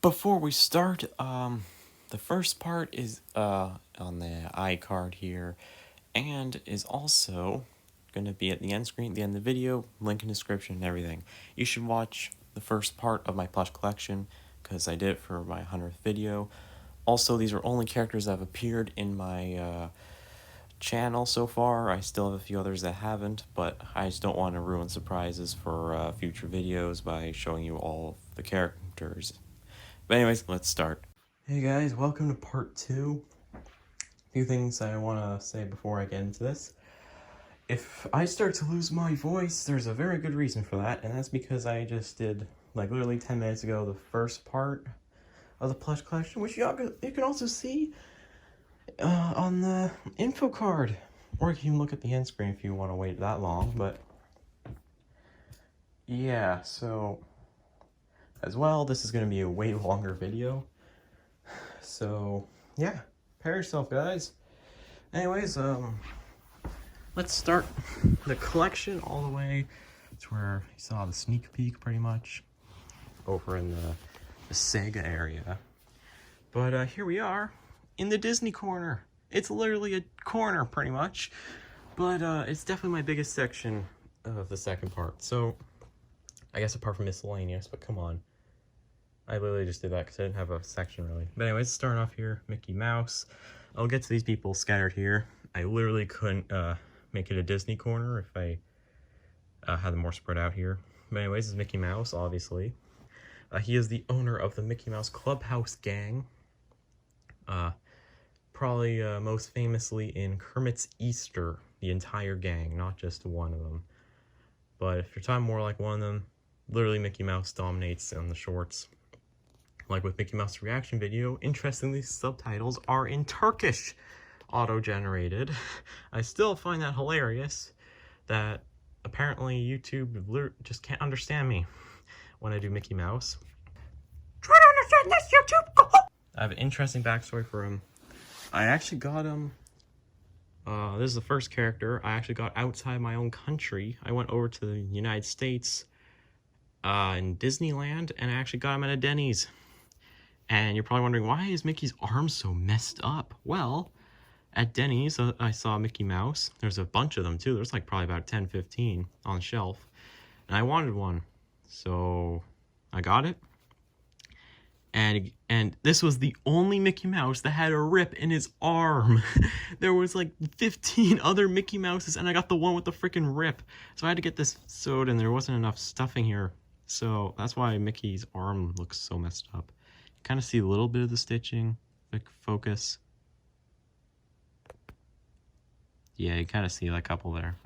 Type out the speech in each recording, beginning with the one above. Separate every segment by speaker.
Speaker 1: Before we start, the first part is on the iCard here, and is also going to be at the end screen, at the end of the video, link in description and everything. You should watch the first part of my plush collection, because I did it for my 100th video. Also, these are only characters that have appeared in my channel so far. I still have a few others that haven't, but I just don't want to ruin surprises for future videos by showing you all of the characters. But anyways, let's start. Hey guys, welcome to part 2. A few things I want to say before I get into this. If I start to lose my voice, there's a very good reason for that, and that's because I just did, like literally 10 minutes ago, the first part of the plush collection, which you can also see on the info card. Or you can look at the end screen if you want to wait that long, but yeah, so as well, this is going to be a way longer video. So, yeah, prepare yourself, guys. Anyways, let's start the collection all the way to where you saw the sneak peek, pretty much, over in the Sega area. But here we are in the Disney corner. It's literally a corner, pretty much, but it's definitely my biggest section of the second part. So, I guess apart from Miscellaneous, but come on. I literally just did that because I didn't have a section really. But anyways, starting off here, Mickey Mouse. I'll get to these people scattered here. I literally couldn't make it a Disney corner if I had them more spread out here. But anyways, this is Mickey Mouse, obviously. He is the owner of the Mickey Mouse Clubhouse gang. Probably most famously in Kermit's Easter, the entire gang, not just one of them. But if you're talking more like one of them, literally Mickey Mouse dominates on the shorts. Like with Mickey Mouse reaction video, interestingly, subtitles are in Turkish, auto-generated. I still find that hilarious that apparently YouTube just can't understand me when I do Mickey Mouse. Try to understand this, YouTube! I have an interesting backstory for him. I actually got him, this is the first character I actually got outside my own country. I went over to the United States in Disneyland, and I actually got him at a Denny's. And you're probably wondering, why is Mickey's arm so messed up? Well, at Denny's, I saw Mickey Mouse. There's a bunch of them, too. There's like probably about 10, 15 on the shelf. And I wanted one. So I got it. And this was the only Mickey Mouse that had a rip in his arm. There was like 15 other Mickey Mouses, and I got the one with the freaking rip. So I had to get this sewed, and there wasn't enough stuffing here. So that's why Mickey's arm looks so messed up. Kind of see a little bit of the stitching, like focus. Yeah, you kind of see a couple there.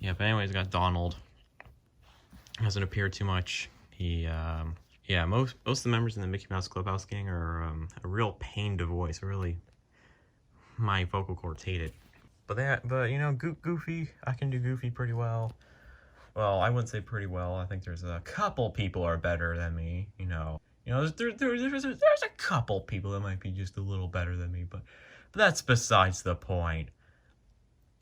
Speaker 1: Yeah, but anyways, got Donald. Hasn't appeared too much. He, yeah, most of the members in the Mickey Mouse Clubhouse gang are a real pain to voice. Really, my vocal cords hate it. But you know, Goofy, I can do Goofy pretty well. Well, I wouldn't say pretty well. I think there's a couple people are better than me, you know. There's a couple people that might be just a little better than me, but that's besides the point.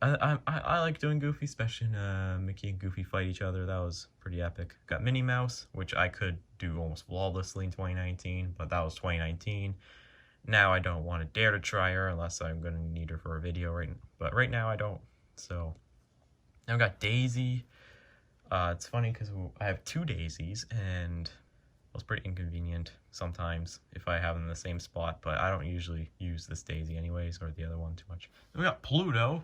Speaker 1: I like doing Goofy, especially when Mickey and Goofy fight each other. That was pretty epic. Got Minnie Mouse, which I could do almost flawlessly in 2019, but that was 2019. Now I don't want to dare to try her unless I'm going to need her for a video, but right now I don't. So now I've got Daisy. It's funny because I have two Daisies, and it's pretty inconvenient sometimes if I have them in the same spot, but I don't usually use this Daisy anyways, or the other one too much. Then we got Pluto. I'm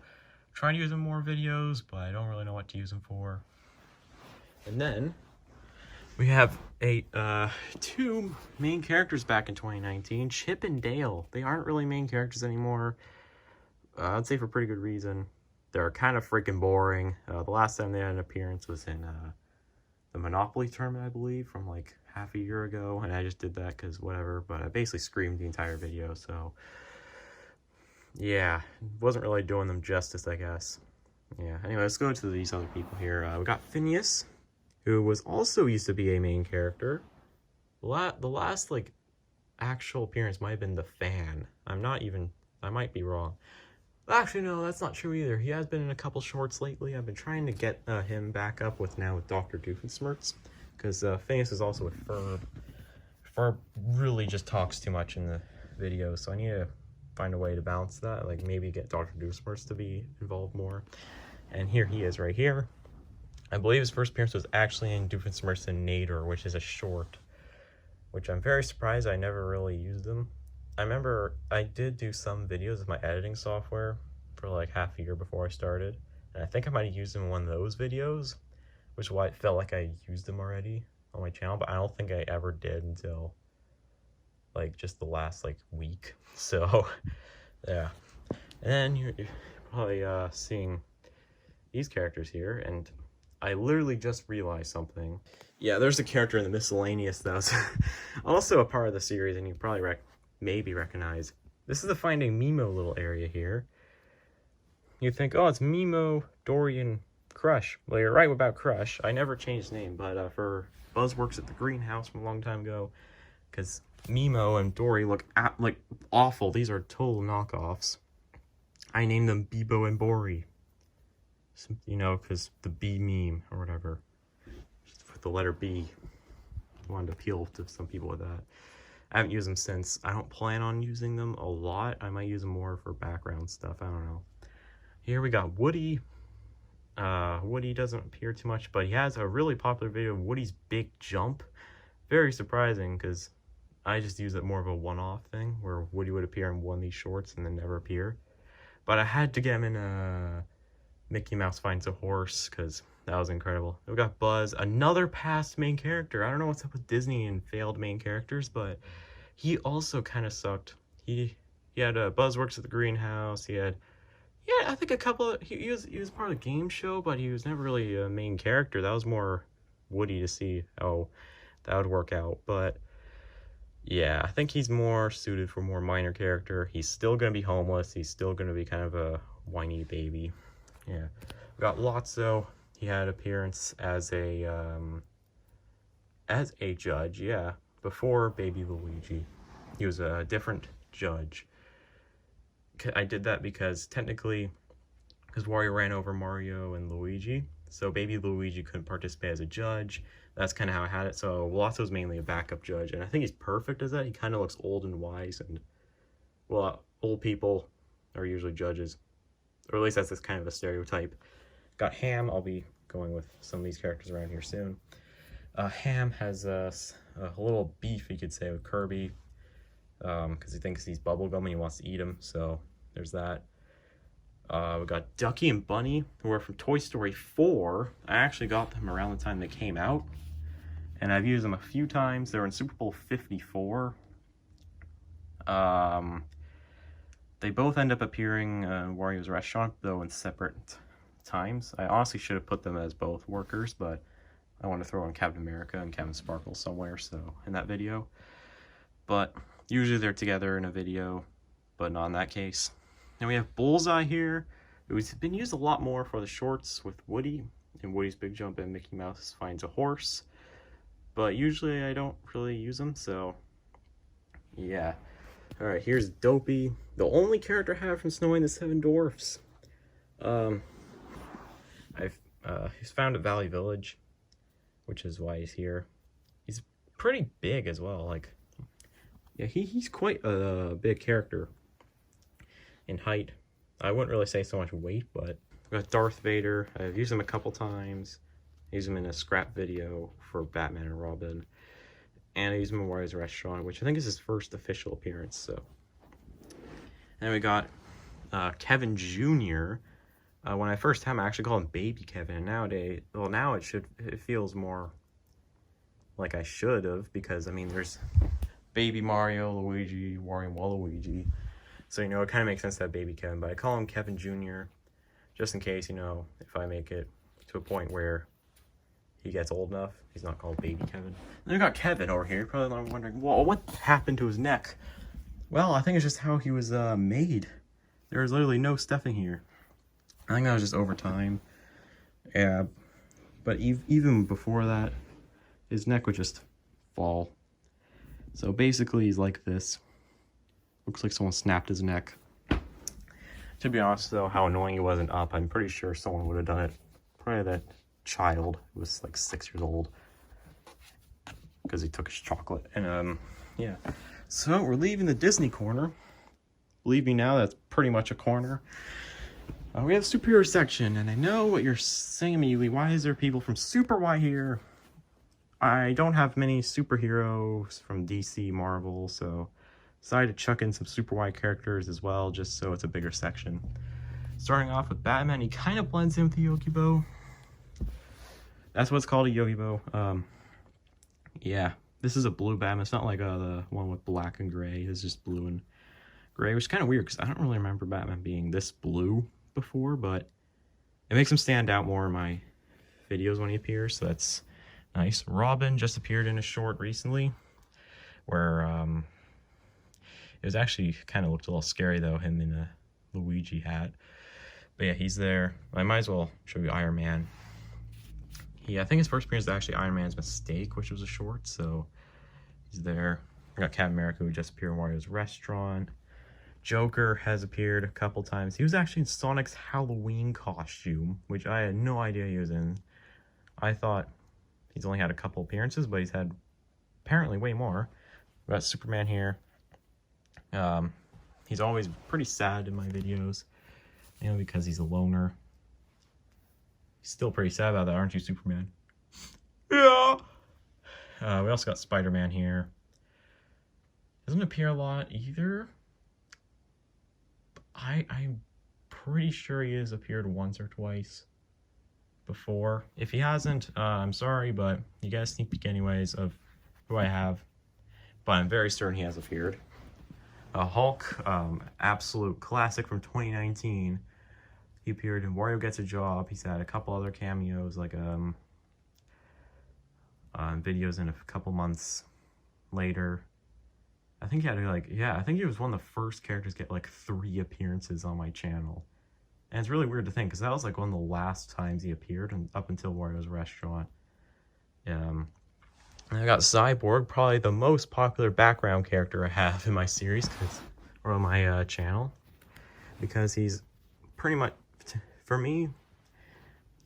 Speaker 1: trying to use him more videos, but I don't really know what to use him for. And then we have two main characters back in 2019, Chip and Dale. They aren't really main characters anymore. I'd say for pretty good reason. They're kind of freaking boring. The last time they had an appearance was in the Monopoly tournament, I believe, from like half a year ago. And I just did that because whatever. But I basically screamed the entire video. So, yeah. Wasn't really doing them justice, I guess. Yeah. Anyway, let's go to these other people here. We got Phineas, who was also used to be a main character. The last, like, actual appearance might have been the Fan. I might be wrong. Actually, no, that's not true either. He has been in a couple shorts lately. I've been trying to get him back up with Dr. Doofenshmirtz. because Phineas is also with Ferb. Ferb really just talks too much in the video, so I need to find a way to balance that, like maybe get Dr. Doofenshmirtz to be involved more. And here he is right here. I believe his first appearance was actually in Doofenshmirtz and Nader, which is a short, which I'm very surprised I never really used them. I remember I did do some videos with my editing software for like half a year before I started, and I think I might have used them in one of those videos, which is why it felt like I used them already on my channel, but I don't think I ever did until like just the last like week. So yeah, and then you're probably seeing these characters here, and I literally just realized something. Yeah, there's a character in the Miscellaneous that was also a part of the series, and you probably maybe recognize. This is the Finding Mimo little area here. You think, oh, it's Mimo, Dory, and Crush. Well, you're right about Crush. I never changed his name, but for Buzz works at the greenhouse from a long time ago, because Mimo and Dory look like awful. These are total knockoffs. I named them Bebo and Bori. You know, because the B meme or whatever. Just with the letter B. I wanted to appeal to some people with that. I haven't used them since. I don't plan on using them a lot. I might use them more for background stuff. I don't know. Here we got Woody. Woody doesn't appear too much, but he has a really popular video of Woody's Big Jump. Very surprising, because I just use it more of a one-off thing, where Woody would appear in one of these shorts and then never appear. But I had to get him in Mickey Mouse Finds a Horse, because that was incredible. We got Buzz, another past main character. I don't know what's up with Disney and failed main characters, but he also kind of sucked. He had Buzz Works at the Greenhouse. He had, yeah, I think a couple of, he was part of the game show, but he was never really a main character. That was more Woody to see how that would work out. But yeah, I think he's more suited for more minor character. He's still going to be homeless. He's still going to be kind of a whiny baby. Yeah. We got Lotso. He had appearance as a judge, yeah, before Baby Luigi. He was a different judge. I did that because technically, because Wario ran over Mario and Luigi, so Baby Luigi couldn't participate as a judge. That's kind of how I had it. So Lotso's mainly a backup judge, and I think he's perfect as that. He kind of looks old and wise, and well, old people are usually judges, or at least that's kind of a stereotype. Got Ham. I'll be going with some of these characters around here soon. Ham has a little beef, you could say, with Kirby, because he thinks he's bubblegum and he wants to eat him, so there's that. We got Ducky and Bunny, who are from Toy Story 4. I actually got them around the time they came out, and I've used them a few times. They were in Super Bowl 54. They both end up appearing in Wario's restaurant, though in separate times. I honestly should have put them as both workers, but I want to throw in Captain America and Captain Sparkle somewhere, so in that video. But usually they're together in a video, but not in that case. Then we have Bullseye here, who's been used a lot more for the shorts with Woody, in Woody's Big Jump and Mickey Mouse Finds a Horse. But usually I don't really use them, so yeah. Alright, here's Dopey, the only character I have from Snowy and the Seven Dwarfs. He's found at Valley Village, which is why he's here. He's pretty big as well, like, yeah, he's quite a big character in height. I wouldn't really say so much weight, but we got Darth Vader. I've used him a couple times. I used him in a scrap video for Batman and Robin, and I used him in Wario's Restaurant, which I think is his first official appearance. So, and then we got Kevin Jr. When I first had him, I actually called him Baby Kevin, and nowadays, well, now it feels more like I should have, because I mean, there's Baby Mario, Luigi, Wario, and Waluigi, so you know, it kind of makes sense to have Baby Kevin, but I call him Kevin Jr. just in case, you know, if I make it to a point where he gets old enough, he's not called Baby Kevin. Then we got Kevin over here. You're probably wondering, whoa, what happened to his neck? Well, I think it's just how he was made. There was literally no stuffing here. I think that was just over time. Yeah, but even before that, his neck would just fall. So basically, he's like this. Looks like someone snapped his neck. To be honest, though, how annoying he wasn't up, I'm pretty sure someone would have done it. Probably that child who was like 6 years old. because he took his chocolate. And yeah, so we're leaving the Disney corner. Believe me now, that's pretty much a corner. We have the superhero section, and I know what you're saying immediately. Why is there people from Super Y here? I don't have many superheroes from DC, Marvel, so decided to chuck in some Super Y characters as well, just so it's a bigger section. Starting off with Batman, he kind of blends in with the Yogi-Bo. That's what's called a Yogi-Bo. Yeah, this is a blue Batman. It's not like the one with black and gray. It's just blue and gray, which is kind of weird because I don't really remember Batman being this blue before, but it makes him stand out more in my videos when he appears, so that's nice. Robin just appeared in a short recently where it was actually kind of looked a little scary though, him in a Luigi hat. But yeah, he's there. I might as well show you Iron Man. I think his first appearance is actually Iron Man's Mistake, which was a short, so he's there. I got Captain America, who just appeared in Wario's Restaurant. Joker has appeared a couple times. He was actually in Sonic's Halloween costume, which I had no idea he was in. I thought he's only had a couple appearances, but he's had apparently way more. We got Superman here. He's always pretty sad in my videos, mainly because he's a loner. He's still pretty sad about that, aren't you, Superman? Yeah! We also got Spider-Man here. Doesn't appear a lot either. I'm pretty sure he has appeared once or twice before. If he hasn't, I'm sorry, but you guys sneak peek anyways of who I have. But I'm very certain he has appeared. Hulk, absolute classic from 2019. He appeared in Wario Gets a Job. He's had a couple other cameos, like videos in a couple months later. I think he had I think he was one of the first characters to get like 3 appearances on my channel. And it's really weird to think, because that was like one of the last times he appeared, and up until Wario's Restaurant. And I got Cyborg, probably the most popular background character I have in my series, or on my channel, because he's pretty much, for me,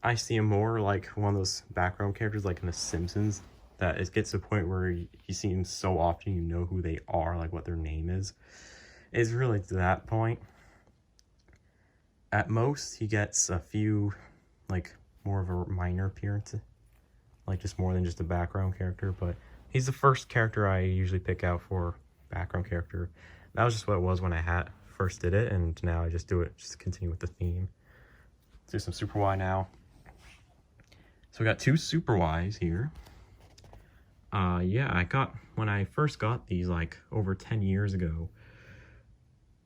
Speaker 1: I see him more like one of those background characters like in The Simpsons, that it gets to a point where you see them so often you know who they are, like what their name is. It's really to that point. At most, he gets a few, like, more of a minor appearance, like just more than just a background character, but he's the first character I usually pick out for background character. That was just what it was when I first did it, and now I just do it, just continue with the theme. Let's do some Super Y now. So we got 2 Super Ys here. Yeah, when I first got these, like, over 10 years ago,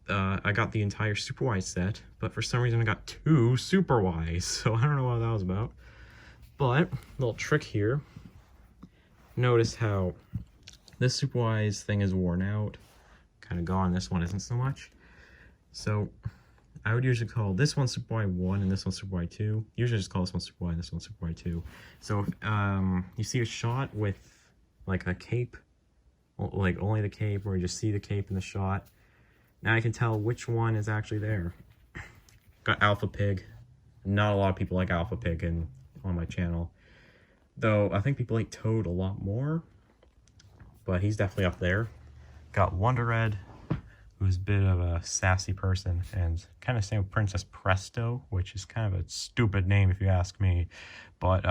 Speaker 1: I got the entire Super Y set, but for some reason I got 2 Super Ys, so I don't know what that was about. But, little trick here. Notice how this Super Y's thing is worn out, kind of gone, this one isn't so much. So, I would usually call this one Super Y 1 and this one Super Y 2. Usually just call this one Super Y and this one Super Y 2. So, if you see a shot with like a cape, like only the cape, or you just see the cape in the shot, now I can tell which one is actually there. Got Alpha Pig. Not a lot of people like Alpha Pig on my channel, though I think people like Toad a lot more, but he's definitely up there. Got Wonder Red, who's a bit of a sassy person, and kind of same with Princess Presto, which is kind of a stupid name if you ask me, but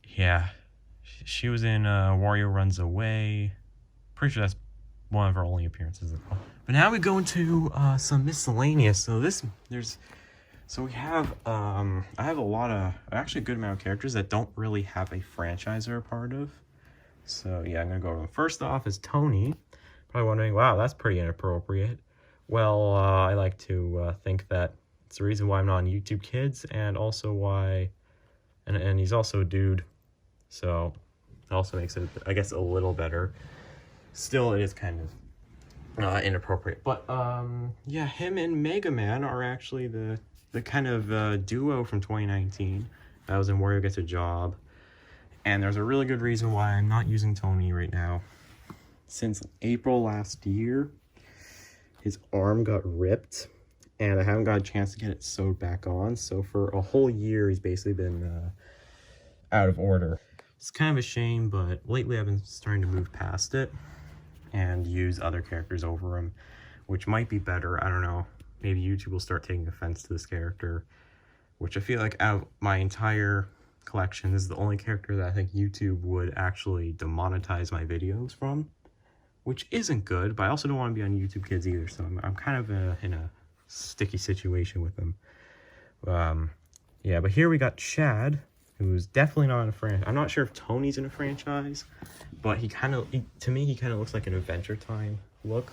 Speaker 1: yeah, she was in Wario Runs Away. Pretty sure that's one of her only appearances. But now we go into some miscellaneous. So we have I have a lot of, actually a good amount of characters that don't really have a franchise they're a part of. So yeah, I'm gonna go over them. First off is Tony. Probably wondering, wow, that's pretty inappropriate. Well, I like to think that it's the reason why I'm not on YouTube Kids, and also why, and he's also a dude, so it also makes it, I guess, a little better. Still, it is kind of inappropriate. But yeah, him and Mega Man are actually the kind of duo from 2019 that was in Wario Gets a Job. And there's a really good reason why I'm not using Tony right now. Since April last year, his arm got ripped, and I haven't got a chance to get it sewed back on. So for a whole year, he's basically been out of order. It's kind of a shame, but lately I've been starting to move past it and use other characters over him, which might be better. I don't know. Maybe YouTube will start taking offense to this character, which I feel like out of my entire collection, this is the only character that I think YouTube would actually demonetize my videos from, which isn't good, but I also don't want to be on YouTube Kids either, so I'm kind of in a sticky situation with them. Yeah, but here we got Chad, who's definitely not in a franchise. I'm not sure if Tony's in a franchise, but to me, he kind of looks like an Adventure Time look.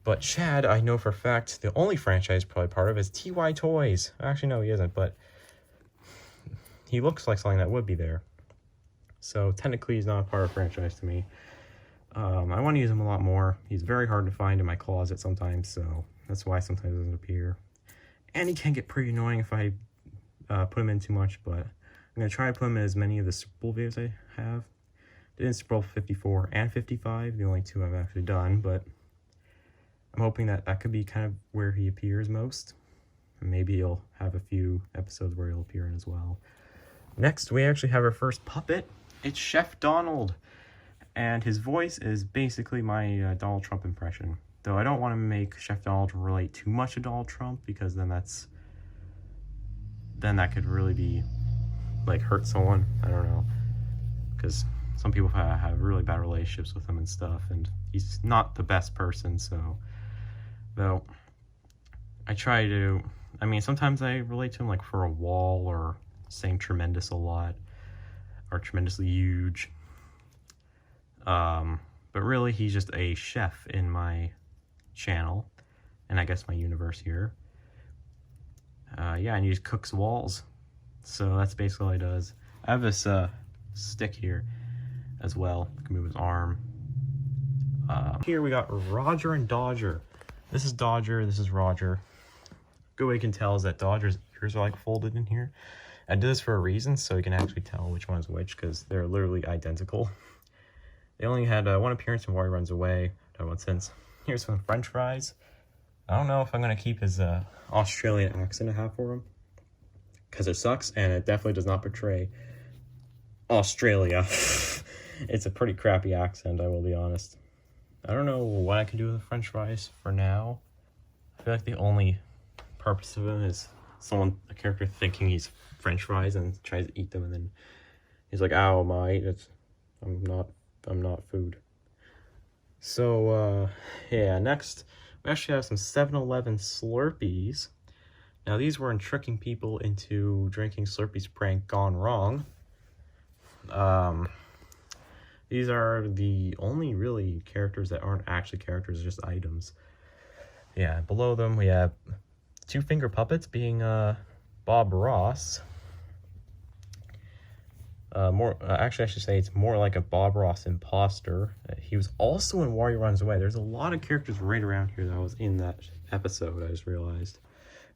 Speaker 1: But Chad, I know for a fact, the only franchise probably part of is TY Toys. Actually, no, he isn't, but he looks like something that would be there. So technically, he's not a part of a franchise to me. I want to use him a lot more. He's very hard to find in my closet sometimes, so that's why sometimes he doesn't appear. And he can get pretty annoying if I put him in too much, but I'm going to try to put him in as many of the Super Bowl videos I have. Did in Super Bowl 54 and 55, the only two I've actually done, but I'm hoping that could be kind of where he appears most. And maybe he'll have a few episodes where he'll appear in as well. Next, we actually have our first puppet. It's Chef Donald. And his voice is basically my Donald Trump impression. Though I don't want to make Chef Donald relate too much to Donald Trump, because then that could really be, like, hurt someone. I don't know. Because some people have really bad relationships with him and stuff, and he's not the best person, so... Though, I try to... I mean, sometimes I relate to him, like, for a wall, or saying tremendous a lot, or tremendously huge. But really, he's just a chef in my channel, and I guess my universe here. Yeah, and he just cooks walls. So that's basically all he does. I have this stick here as well. I can move his arm. Here we got Roger and Dodger. This is Dodger, this is Roger. Good way you can tell is that Dodger's ears are like folded in here. I did this for a reason, so you can actually tell which one's which, because they're literally identical. They only had one appearance in War He Runs Away. No one since. Here's some French fries. I don't know if I'm going to keep his Australian accent I have for him, because it sucks, and it definitely does not portray Australia. It's a pretty crappy accent, I will be honest. I don't know what I can do with the French fries for now. I feel like the only purpose of them is a character thinking he's French fries and tries to eat them, and then he's like, "Ow, mate, I'm not food." So, yeah, next, we actually have some 7-Eleven Slurpees. Now, these were in tricking people into drinking Slurpees prank gone wrong. These are the only really characters that aren't actually characters, just items. Yeah, below them we have two finger puppets being Bob Ross. Actually, I should say it's more like a Bob Ross imposter. He was also in War He Runs Away. There's a lot of characters right around here that was in that episode, I just realized.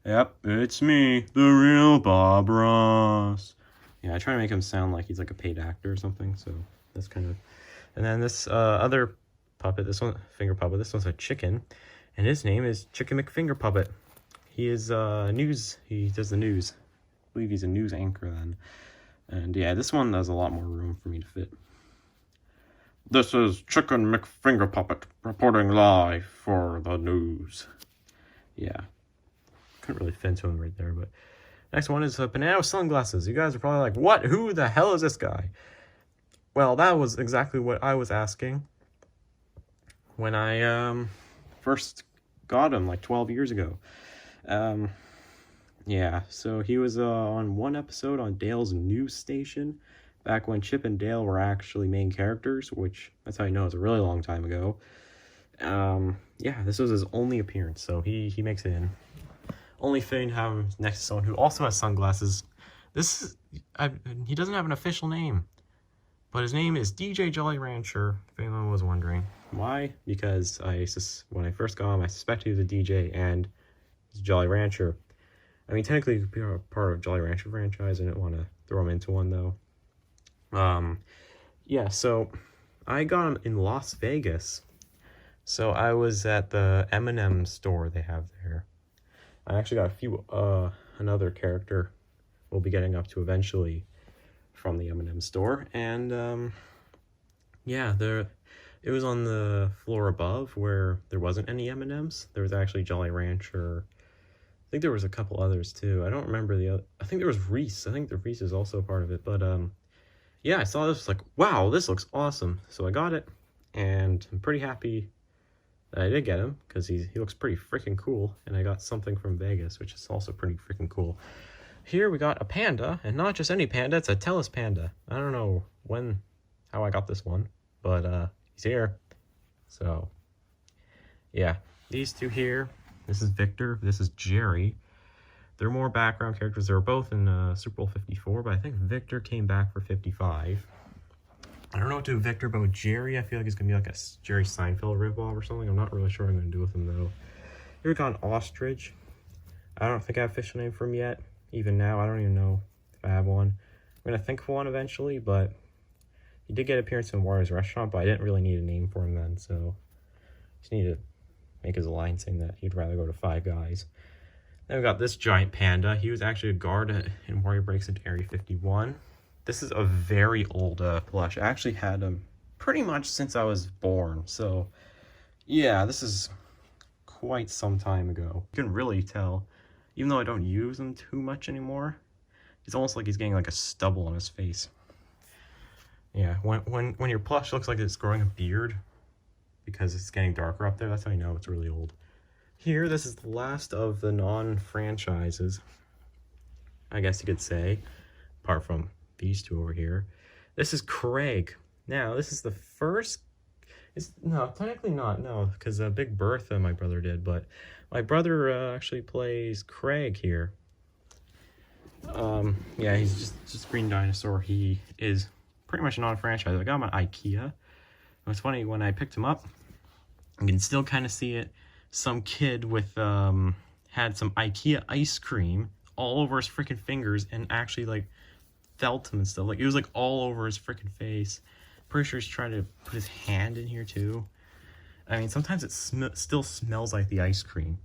Speaker 1: Yep, it's me, the real Bob Ross. Yeah, I try to make him sound like he's like a paid actor or something, so that's kind of... And then this other puppet, this one, finger puppet, this one's a chicken, and his name is Chicken McFinger Puppet. He is he does the news. I believe he's a news anchor then. And yeah, this one has a lot more room for me to fit. This is Chicken McFinger Puppet reporting live for the news. Yeah. Couldn't really fit into him right there, but... Next one is Banana with Sunglasses. You guys are probably like, what? Who the hell is this guy? Well, that was exactly what I was asking when I first got him, like 12 years ago. Yeah, so he was on one episode on Dale's news station back when Chip and Dale were actually main characters, which that's how you know it's a really long time ago. Yeah, this was his only appearance, so he makes it in. Only fitting to have him next to someone who also has sunglasses. He doesn't have an official name, but his name is DJ Jolly Rancher, if anyone was wondering. Why? Because when I first got him, I suspected he was a DJ and he's a Jolly Rancher. I mean, technically, he could be a part of Jolly Rancher franchise. I didn't want to throw him into one, though. Yeah, so I got him in Las Vegas. So I was at the M&M store they have there. I actually got another character we'll be getting up to eventually. from the M&M store, and yeah, it was on the floor above where there wasn't any M&Ms. There was actually Jolly Rancher. I think there was a couple others too. I don't remember the other. I think there was Reese. I think the Reese is also a part of it. But yeah, I saw this, was like, wow, this looks awesome. So I got it, and I'm pretty happy that I did get him because he looks pretty freaking cool. And I got something from Vegas, which is also pretty freaking cool. Here we got a panda, and not just any panda. It's a Tellus panda. I don't know how I got this one, but he's here. So yeah, these two here. This is Victor. This is Jerry. They're more background characters. They were both in Super Bowl 54, but I think Victor came back for 55. I don't know what to do with Victor, but with Jerry, I feel like it's going to be like a Jerry Seinfeld ripoff or something. I'm not really sure what I'm going to do with him, though. Here we got an ostrich. I don't think I have a official name for him yet. Even now, I don't even know if I have one. I'm going to think of one eventually, but he did get an appearance in Wario's Restaurant, but I didn't really need a name for him then, so just need to make his line saying that he'd rather go to Five Guys. Then we got this giant panda. He was actually a guard in Wario Breaks into Area 51. This is a very old plush. I actually had him pretty much since I was born. So yeah, this is quite some time ago. You can really tell, even though I don't use him too much anymore, it's almost like he's getting like a stubble on his face. Yeah, when your plush looks like it's growing a beard because it's getting darker up there, that's how you know it's really old. Here, this is the last of the non-franchises, I guess you could say, apart from these two over here. This is Craig. Now, this is the first... no, technically not, no, because Big Bertha my brother did, but my brother actually plays Craig here. Yeah, he's just Green Dinosaur. He is pretty much a non-franchise. I got him at IKEA. It's funny, when I picked him up, you can still kind of see it. Some kid with had some IKEA ice cream all over his freaking fingers and actually like felt him and stuff. Like it was like all over his freaking face. Pretty sure he's trying to put his hand in here too. I mean, sometimes it still smells like the ice cream.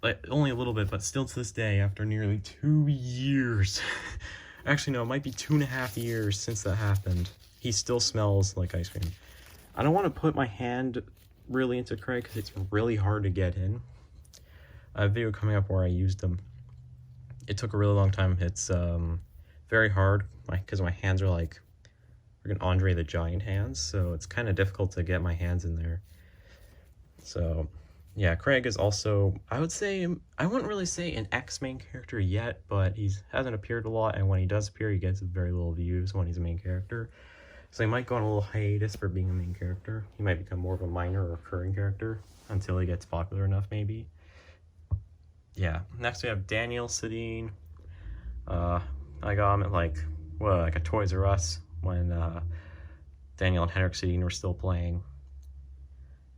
Speaker 1: Like only a little bit, but still to this day, after nearly 2 years. Actually, no, it might be 2.5 years since that happened. He still smells like ice cream. I don't want to put my hand really into Craig because it's really hard to get in. I have a video coming up where I used them. It took a really long time. It's very hard because my hands are like freaking Andre the Giant hands, so it's kind of difficult to get my hands in there. So yeah, Craig is also, I would say, I wouldn't really say an ex-main character yet, but he hasn't appeared a lot, and when he does appear, he gets very little views when he's a main character. So he might go on a little hiatus for being a main character. He might become more of a minor or recurring character until he gets popular enough, maybe. Yeah, next we have Daniel Sedin. I got him at like a Toys R Us when Daniel and Henrik Sedin were still playing.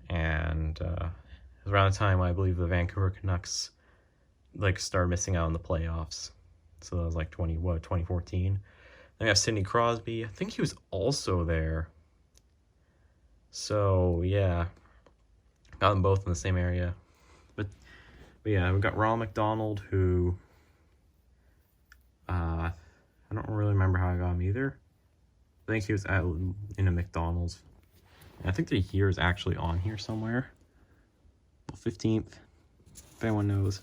Speaker 1: And it was around the time I believe the Vancouver Canucks like started missing out on the playoffs. So that was like 2014. Then we have Sidney Crosby. I think he was also there. So yeah, got them both in the same area. But yeah, we got Ronald McDonald, who I don't really remember how I got him either. I think he was in a McDonald's. I think the year is actually on here somewhere. 15th, if anyone knows.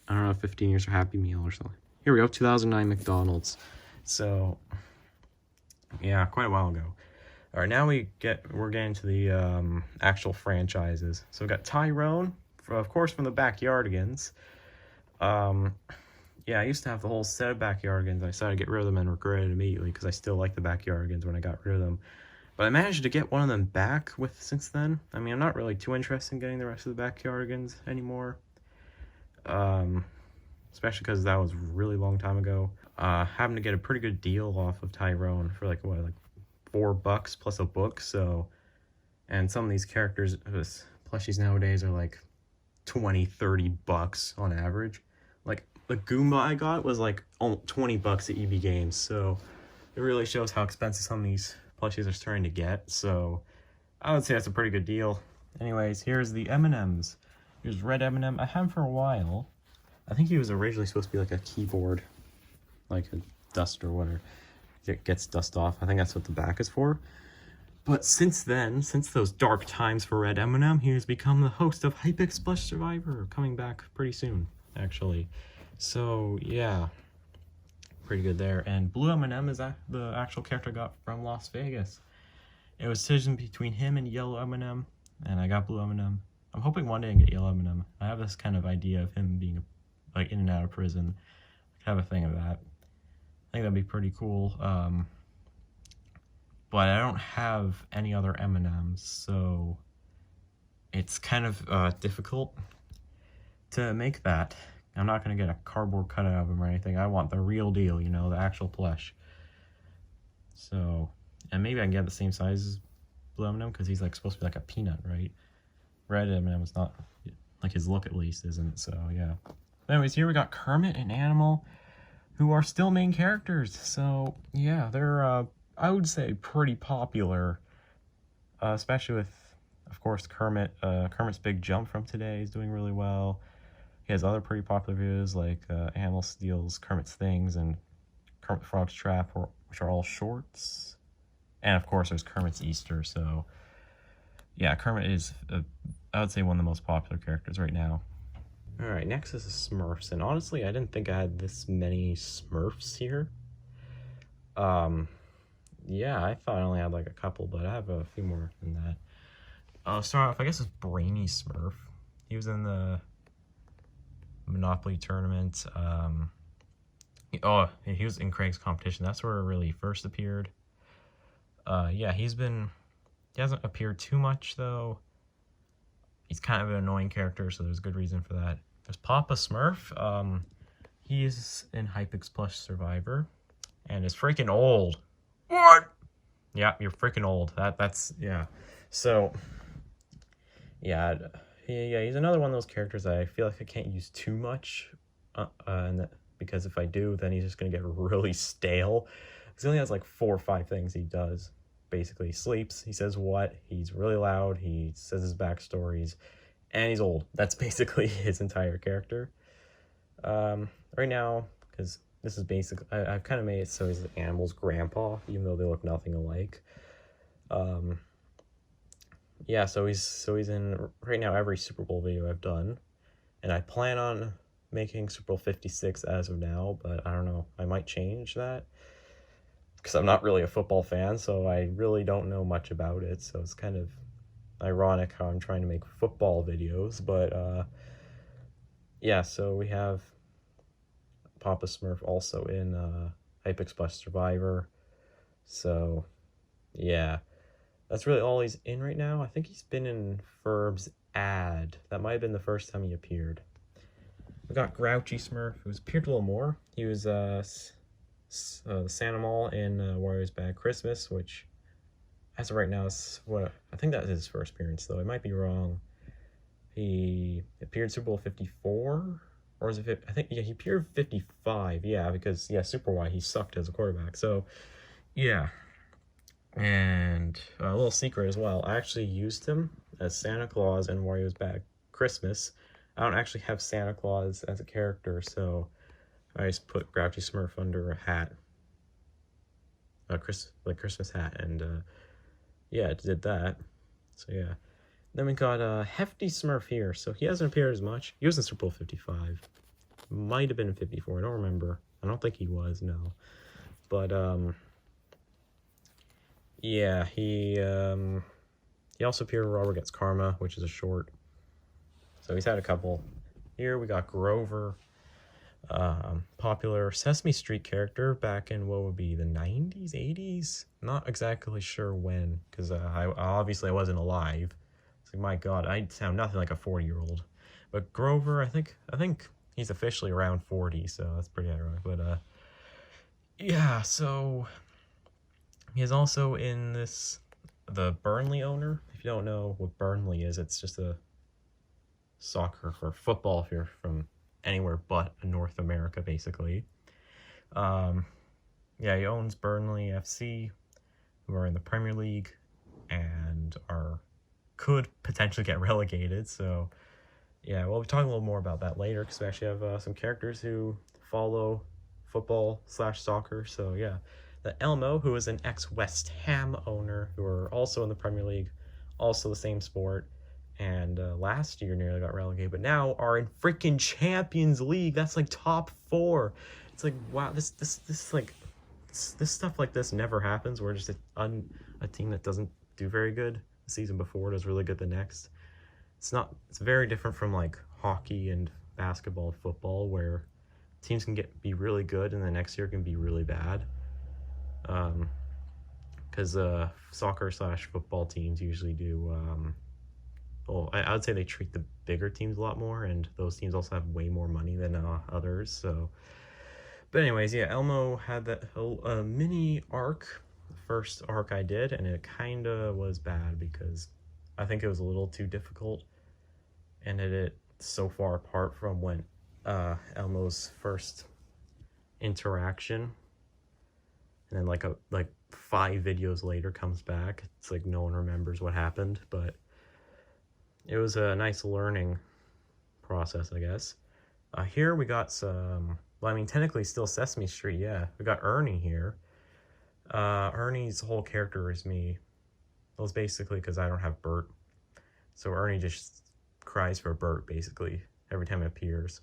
Speaker 1: I don't know, 15 years for Happy Meal or something. Here we go, 2009 McDonald's. So, yeah, quite a while ago. All right, now we're getting to the actual franchises. So we got Tyrone, of course, from the Backyardigans. Yeah, I used to have the whole set of Backyardigans. I decided to get rid of them and regretted it immediately because I still like the Backyardigans when I got rid of them. But I managed to get one of them back since then. I mean, I'm not really too interested in getting the rest of the Backyardigans anymore. Especially because that was a really long time ago. Happened to get a pretty good deal off of Tyrone for like $4 plus a book. So, and some of these characters, plushies nowadays are like $20-30 on average. Like the Goomba I got was like $20 at EB Games. So it really shows how expensive some of these plushies are starting to get. So I would say that's a pretty good deal. Anyways, here's the M&Ms. Here's Red M&M. I had him for a while. I think he was originally supposed to be like a keyboard, like a dust or whatever. It gets dust off. I think that's what the back is for. But since then, since those dark times for Red M&M, he has become the host of Hypix's Plush Survivor, coming back pretty soon, actually. So, yeah, pretty good there. And Blue M&M is the actual character I got from Las Vegas. It was a decision between him and Yellow M&M, and I got Blue M&M. I'm hoping one day I can get Yellow M&M. I have this kind of idea of him being, like, in and out of prison. I have a thing of that. I think that'd be pretty cool. But I don't have any other M&Ms, so it's kind of difficult to make that. I'm not going to get a cardboard cutout of him or anything. I want the real deal, you know, the actual plush. So, and maybe I can get the same size as Blue M&M, because he's like supposed to be like a peanut, right? Red M&M is not, like his look at least isn't, so yeah. But anyways, here we got Kermit and Animal, who are still main characters. So yeah, they're I would say pretty popular, especially with, of course, Kermit. Kermit's Big Jump from today is doing really well. He has other pretty popular videos like Animal Steals Kermit's Things and Kermit Frog's Trap, which are all shorts. And of course, there's Kermit's Easter. So yeah, Kermit is, I would say, one of the most popular characters right now. All right, next is the Smurfs. And honestly, I didn't think I had this many Smurfs here. Yeah, I thought I only had like a couple, but I have a few more than that. I'll start off, I guess it's Brainy Smurf. He was in the Monopoly tournament. He was in Craig's competition. That's where it really first appeared. Yeah, he hasn't appeared too much though. He's kind of an annoying character, so there's good reason for that. There's Papa Smurf. He is in Hypix's Plush Survivor, and is freaking old. What? Yeah, you're freaking old. That's yeah. So yeah, he's another one of those characters that I feel like I can't use too much, because if I do, then he's just gonna get really stale. Because he only has like 4 or 5 things he does. Basically, he sleeps, he says what, he's really loud, he says his backstories, and he's old. That's basically his entire character. Right now, because this is basically, I've kind of made it so he's the animal's grandpa, even though they look nothing alike. Yeah, so he's in, right now, every Super Bowl video I've done, and I plan on making Super Bowl 56 as of now, but I don't know, I might change that, because I'm not really a football fan, so I really don't know much about it, so it's kind of ironic how I'm trying to make football videos, but, yeah, so we have Papa Smurf also in Hypix's Plush Survivor, so, yeah, that's really all he's in right now. I think he's been in Ferb's ad. That might have been the first time he appeared. We got Grouchy Smurf, who's appeared a little more. He was, the Santa Mall in Wario's Bad Christmas, which as of right now is what I think that is his first appearance, though I might be wrong. He appeared Super Bowl 54, or is it? I think yeah, he appeared 55. Yeah, because yeah, Super Y he sucked as a quarterback. So yeah, and a little secret as well. I actually used him as Santa Claus in Wario's Bad Christmas. I don't actually have Santa Claus as a character, so I just put Grouchy Smurf under a hat, Christmas hat, and yeah, it did that. So yeah, then we got Hefty Smurf here. So he hasn't appeared as much. He was in Super Bowl 55, might have been in 54. I don't remember. I don't think he was, no. But yeah, he also appeared in Robert Gets Karma, which is a short. So he's had a couple. Here we got Grover. Popular Sesame Street character back in what would be the 90s, 80s? Not exactly sure when, because I obviously wasn't alive. It's like, my god, I sound nothing like a 40-year-old. But Grover, I think he's officially around 40, so that's pretty ironic. But yeah, so he is also in this, the Burnley owner. If you don't know what Burnley is, it's just a soccer or football if you're from anywhere but North America, basically. Yeah, he owns Burnley FC, who are in the Premier League and could potentially get relegated. So yeah, we'll be talking a little more about that later, because we actually have some characters who follow football / soccer. So yeah, the Elmo, who is an ex-West Ham owner, who are also in the Premier League, also the same sport, and last year nearly got relegated, but now are in freaking Champions League. That's like top 4. It's like, wow, this stuff like this never happens. Where just a team that doesn't do very good the season before does really good the next. It's very different from like hockey and basketball and football, where teams can be really good and the next year can be really bad. Because soccer / football teams usually do, well, I would say they treat the bigger teams a lot more, and those teams also have way more money than others. So, but anyways, yeah, Elmo had that mini arc, the first arc I did, and it kind of was bad because I think it was a little too difficult, and it so far apart from when Elmo's first interaction, and then like 5 videos later comes back. It's like no one remembers what happened, but it was a nice learning process, I guess. Here we got some, well, I mean, technically still Sesame Street, yeah. We got Ernie here. Ernie's whole character is me. Well, it's basically because I don't have Bert. So Ernie just cries for Bert, basically, every time it appears.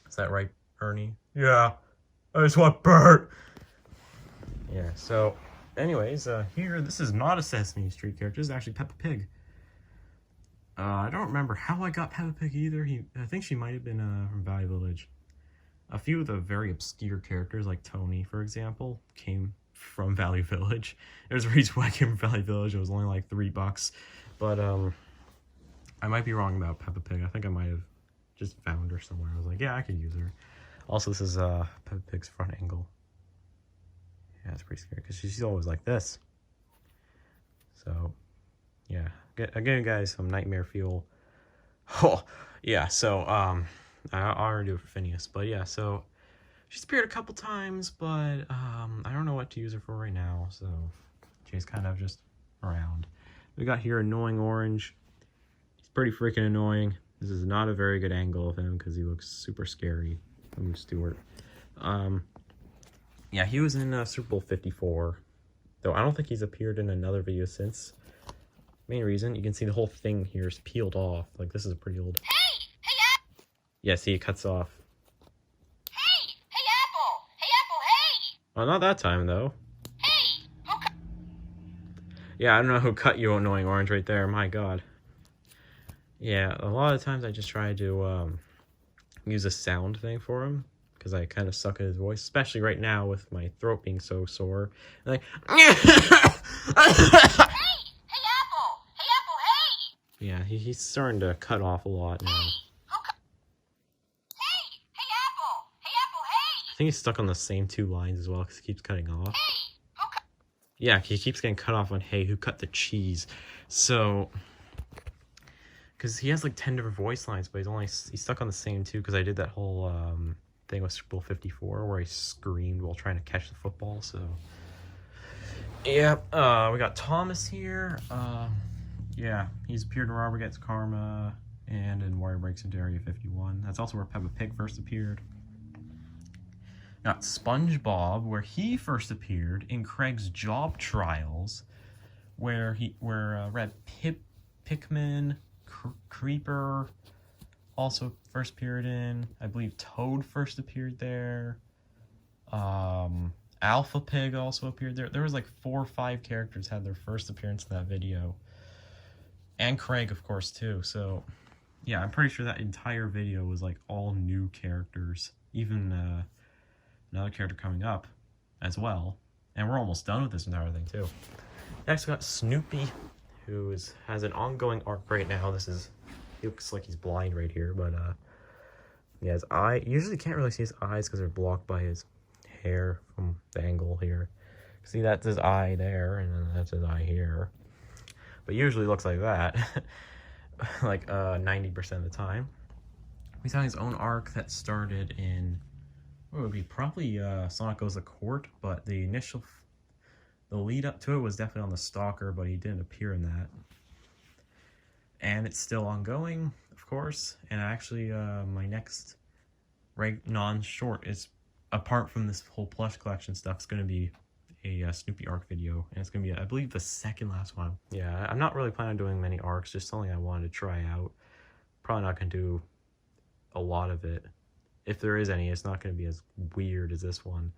Speaker 1: Is that right, Ernie? Yeah, I just want Bert! Yeah, so, anyways, here, this is not a Sesame Street character. This is actually Peppa Pig. I don't remember how I got Peppa Pig either. I think she might have been from Valley Village. A few of the very obscure characters, like Tony, for example, came from Valley Village. There's a reason why I came from Valley Village. It was only like $3. But I might be wrong about Peppa Pig. I think I might have just found her somewhere. I was like, yeah, I could use her. Also, this is Peppa Pig's front angle. Yeah, it's pretty scary because she's always like this. So, yeah. Again, guys, some nightmare fuel. Oh, yeah, so, I already do it for Phineas, but yeah, so, she's appeared a couple times, but, I don't know what to use her for right now, so, she's kind of just around. We got here Annoying Orange. He's pretty freaking annoying. This is not a very good angle of him, because he looks super scary. I'm Stewart. Yeah, he was in Super Bowl 54, though I don't think he's appeared in another video since. Main reason, you can see the whole thing here is peeled off. Like, this is a pretty old...
Speaker 2: Hey, Apple!
Speaker 1: Yeah, see, it cuts off.
Speaker 2: Hey, Apple, hey!
Speaker 1: Oh, not that time, though.
Speaker 2: Hey, who cut...
Speaker 1: Yeah, I don't know who cut you, Annoying Orange, right there. My God. Yeah, a lot of times I just try to use a sound thing for him, because I kind of suck at his voice, especially right now with my throat being so sore. And like... Yeah, he's starting to cut off a lot now. I think he's stuck on the same 2 lines as well, because he keeps cutting off. Yeah, he keeps getting cut off on, hey, who cut the cheese? So, because he has like 10 different voice lines, but he's stuck on the same 2, because I did that whole thing with Super Bowl 54, where I screamed while trying to catch the football, so. Yeah, we got Thomas here. Yeah, he's appeared in Robber Gets Karma and in Wario Breaks into Area 51. That's also where Peppa Pig first appeared. Got SpongeBob, where he first appeared in Craig's Job Trials, where Red Pikmin, Creeper also first appeared in. I believe Toad first appeared there. Alpha Pig also appeared there. There was like 4 or 5 characters had their first appearance in that video. And Craig, of course, too. So, yeah, I'm pretty sure that entire video was, like, all new characters. Even another character coming up as well. And we're almost done with this entire thing, too. Next, we got Snoopy, who has an ongoing arc right now. He looks like he's blind right here, but, yeah, his eye... You usually can't really see his eyes because they're blocked by his hair from the angle here. See, that's his eye there, and then that's his eye here. But usually looks like that, like 90% of the time. He's on his own arc that started in, what would be probably Sonic Goes to Court, but the lead up to it was definitely on the Stalker, but he didn't appear in that. And it's still ongoing, of course, and actually my next non-short is apart from this whole plush collection stuff, it's going to be a Snoopy arc video, and it's going to be, I believe, the second last one. Yeah, I'm not really planning on doing many arcs, just something I wanted to try out. Probably not going to do a lot of it. If there is any, it's not going to be as weird as this one.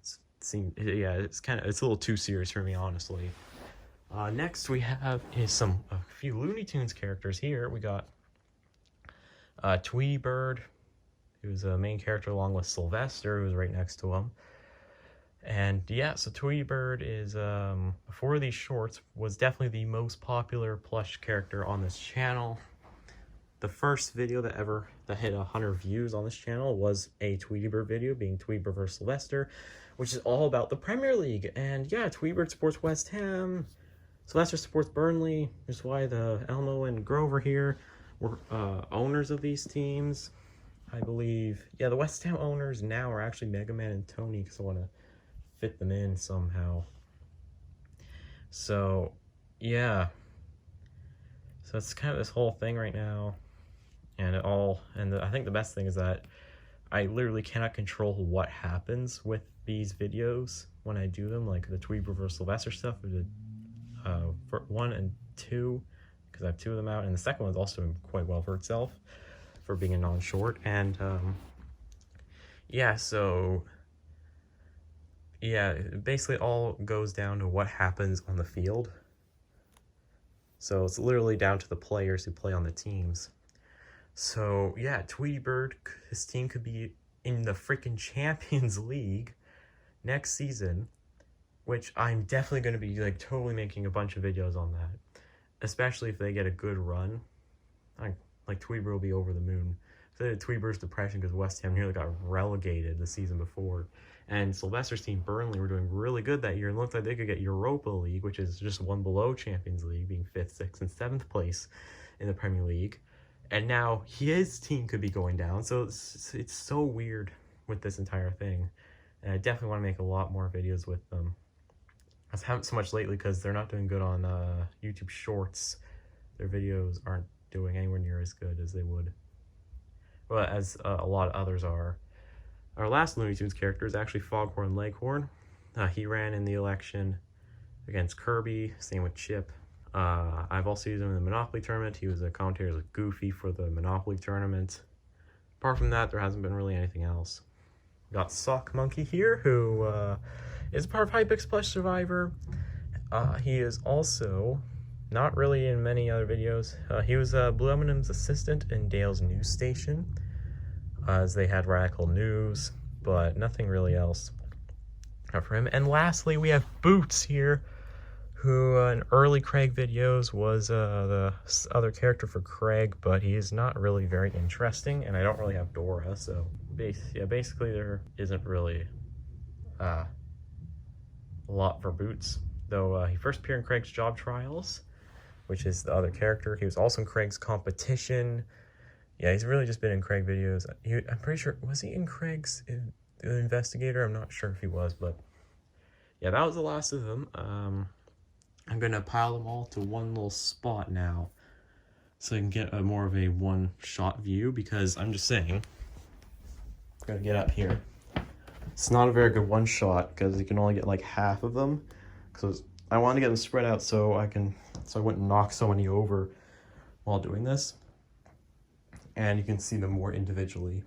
Speaker 1: It's a little too serious for me, honestly. Next we have is a few Looney Tunes characters here. We got Tweety Bird, who's a main character, along with Sylvester, who's right next to him. And yeah, so Tweety Bird is, before these shorts, was definitely the most popular plush character on this channel. The first video that hit 100 views on this channel was a Tweety Bird video, being Tweety Bird vs. Sylvester, which is all about the Premier League. And yeah, Tweety Bird supports West Ham, Sylvester supports Burnley, which is why the Elmo and Grover here were owners of these teams, I believe. Yeah, the West Ham owners now are actually Mega Man and Tony, because I want to fit them in somehow. So yeah, so it's kind of this whole thing right now. I think the best thing is that I literally cannot control what happens with these videos when I do them, like the Tweety Bird vs. Sylvester stuff, for 1 and 2, because I have 2 of them out, and the second one's also doing quite well for itself for being a non-short. And it basically all goes down to what happens on the field. So it's literally down to the players who play on the teams. So yeah, Tweety Bird, his team could be in the freaking Champions League next season, which I'm definitely going to be like totally making a bunch of videos on that, especially if they get a good run. Like Tweety Bird will be over the moon. So Tweety Bird's depression because West Ham nearly got relegated the season before, and Sylvester's team Burnley were doing really good that year and looked like they could get Europa League, which is just one below Champions League, being 5th, 6th, and 7th place in the Premier League. And now his team could be going down. So it's so weird with this entire thing. And I definitely want to make a lot more videos with them. I haven't so much lately because they're not doing good on YouTube Shorts. Their videos aren't doing anywhere near as good as they would. Well, as a lot of others are. Our last Looney Tunes character is actually Foghorn Leghorn. He ran in the election against Kirby, same with Chip. I've also used him in the Monopoly tournament. He was a commentator as a Goofy for the Monopoly tournament. Apart from that, there hasn't been really anything else. We got Sock Monkey here, who is part of Hypixel Plush Survivor. He is also not really in many other videos. He was Blue M&M's assistant in Dale's news station, as they had Radical News, but nothing really else for him. And lastly, we have Boots here, who in early Craig videos was the other character for Craig, but he is not really very interesting, and I don't really have Dora, so basically there isn't really a lot for Boots. Though he first appeared in Craig's Job Trials, which is the other character. He was also in Craig's Competition. Yeah, he's really just been in Craig videos. I'm pretty sure, was he in Craig's The Investigator? I'm not sure if he was, but yeah, that was the last of them. I'm going to pile them all to one little spot now, so I can get more of a one-shot view, because I'm just saying, I'm going to get up here. It's not a very good one-shot, because you can only get like half of them, because I want to get them spread out so I wouldn't knock so many over while doing this. And you can see them more individually.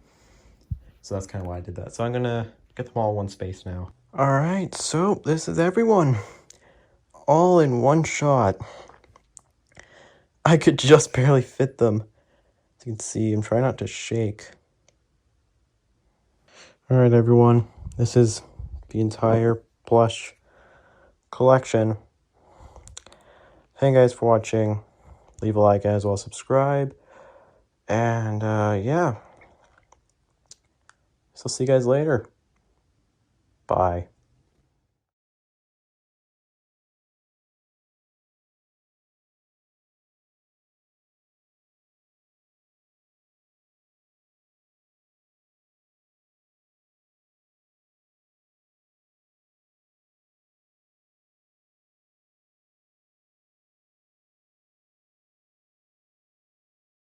Speaker 1: So that's kind of why I did that. So I'm going to get them all in one space now. Alright, so this is everyone. All in one shot. I could just barely fit them. As you can see, I'm trying not to shake. Alright everyone, this is the entire plush collection. Thank you guys for watching. Leave a like as well as subscribe. And yeah. So see you guys later. Bye.